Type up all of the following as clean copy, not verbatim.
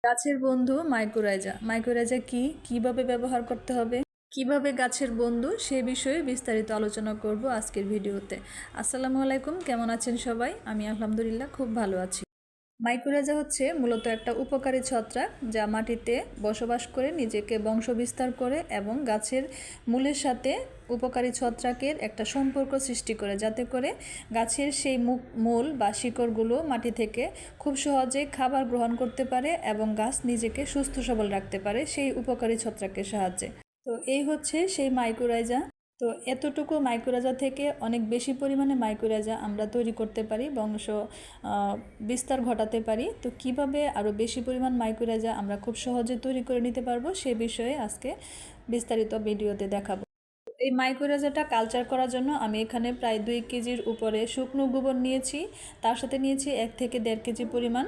গাছের বন্ধু mycorrhiza. Mycorrhiza কি, কিভাবে ব্যবহার করতে হবে, কিভাবে গাছের বন্ধু সে বিষয়ে বিস্তারিত আলোচনা করব আজকের ভিডিওতে। আসসালামু আলাইকুম, কেমন আছেন সবাই? আমি আলহামদুলিল্লাহ খুব ভালো আছি। মাইকোরাইজা হচ্ছে মূলত একটা উপকারী ছত্রাক যা মাটিতে বসবাস করে নিজেকে বংশবিস্তার করে এবং গাছের মূলের সাথে উপকারী ছত্রাকের একটা সম্পর্ক সৃষ্টি করে, যাতে করে গাছের সেই মূল বা শিকড়গুলো মাটি থেকে খুব সহজেই খাবার গ্রহণ করতে পারে এবং গাছ নিজেকে সুস্থ সবল রাখতে পারে সেই উপকারী ছত্রাকের সাহায্যে। তো এই হচ্ছে সেই মাইকোরাইজা। তো এতটুকু মাইকোরাইজা থেকে অনেক বেশি পরিমাণে মাইকোরাইজা আমরা তৈরি করতে পারি, বংশ বিস্তার ঘটাতে পারি। তো কিভাবে আরও বেশি পরিমাণ মাইকোরাইজা আমরা খুব সহজে তৈরি করে নিতে পারবো সে বিষয়ে আজকে বিস্তারিত ভিডিওতে দেখাবো। এই মাইকোরাইজাটা কালচার করার জন্য আমি এখানে প্রায় 2 কেজির উপরে শুকনো গোবর নিয়েছি। তার সাথে নিয়েছি 1 থেকে 1.5 কেজি পরিমাণ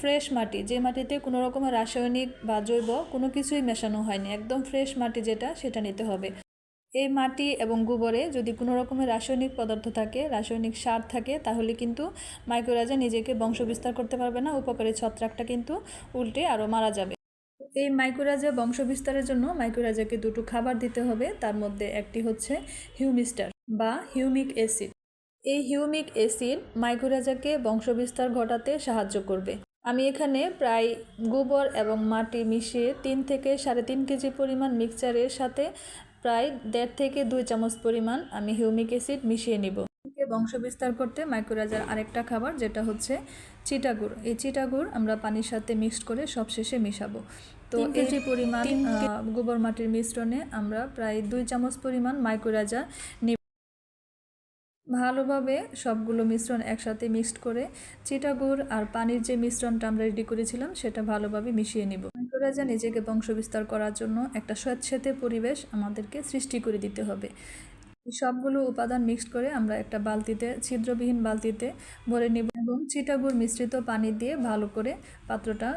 ফ্রেশ মাটি, যে মাটিতে কোনো রকমের রাসায়নিক বা জৈব কোনো কিছুই মেশানো হয়নি, একদম ফ্রেশ মাটি যেটা, সেটা নিতে হবে। এই মাটি এবং গোবরে যদি কোনো রকমের রাসায়নিক পদার্থ থাকে, রাসায়নিক সার থাকে, তাহলে কিন্তু মাইকোরাইজা নিজেকে বংশবিস্তার করতে পারবে না, উপকারী ছত্রাকটা কিন্তু উল্টে আরও মারা যাবে। এই মাইকোরাইজা বংশবিস্তারের জন্য মাইকোরাইজাকে দুটো খাবার দিতে হবে। তার মধ্যে একটি হচ্ছে হিউমিস্টার বা হিউমিক অ্যাসিড। এই হিউমিক অ্যাসিড মাইকোরাইজাকে বংশবিস্তার ঘটাতে সাহায্য করবে। আমি এখানে প্রায় গোবর এবং মাটি মিশিয়ে 3 থেকে 3.5 কেজি পরিমাণ মিক্সচারের সাথে প্রায় 1.5 থেকে 2 চামচ পরিমাণ আমি হিউমিক অ্যাসিড মিশিয়ে নিব। বংশবিস্তার করতে মাইকোরাইজার আরেকটা খাবার যেটা হচ্ছে চিটাগুড়। এই চিটাগুড় আমরা পানির সাথে মিক্সড করে সবশেষে মিশাবো। তো 3 কেজি পরিমাণ গোবর মাটির মিশ্রণে আমরা প্রায় 2 চামচ পরিমাণ মাইকোরাইজা নিব। ভালোভাবে সবগুলো মিশ্রণ একসাথে মিক্সড করে চিটাগুড় আর পানির যে মিশ্রণটা আমরা রেডি করেছিলাম সেটা ভালোভাবে মিশিয়ে নিব। মাইকোরাইজা নিজেকে বংশবিস্তার করার জন্য একটা স্যাঁতসেঁতে পরিবেশ আমাদেরকে সৃষ্টি করে দিতে হবে। সবগুলো উপাদান মিক্সড করে আমরা একটা বালতিতে, ছিদ্রবিহীন বালতিতে ভরে নেব এবং চিটাগুড় মিশ্রিত পানি দিয়ে ভালো করে পাত্রটা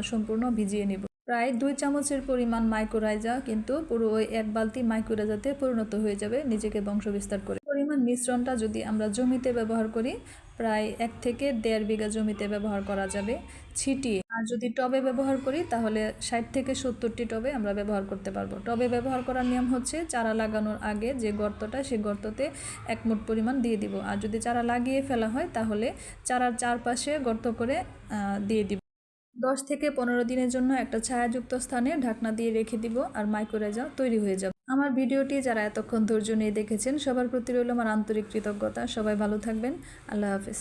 সম্পূর্ণ ভিজিয়ে নেব। প্রায় 2 চামচের পরিমাণ মাইকোরাইজা কিন্তু পুরো ওই 1 বালতি মাইকোরাইজাতে পরিণত হয়ে যাবে নিজেকে বংশবিস্তার করে। পরিমাণ মিশ্রণটা যদি আমরা জমিতে ব্যবহার করি, প্রায় 1 থেকে 1.5 বিঘা জমিতে ব্যবহার করা যাবে ছিটিয়ে। আর যদি টবে ব্যবহার করি তাহলে 60 থেকে 70টি টবে আমরা ব্যবহার করতে পারবো। টবে ব্যবহার করার নিয়ম হচ্ছে চারা লাগানোর আগে যে গর্তটা, সেই গর্ততে 1 মুঠ পরিমাণ দিয়ে দিব। আর যদি চারা লাগিয়ে ফেলা হয় তাহলে চারার চারপাশে গর্ত করে দিয়ে দিব। 10 থেকে 15 দিনের জন্য একটা ছায়াযুক্ত স্থানে ঢাকনা দিয়ে রেখে দিব, আর মাইকোরাইজা তৈরি হয়ে যাবে। আমার ভিডিওটি যারা এতক্ষণ ধৈর্য নিয়ে দেখেছেন সবার প্রতি রইল আমার আন্তরিক কৃতজ্ঞতা। সবাই ভালো থাকবেন। আল্লাহ হাফেজ।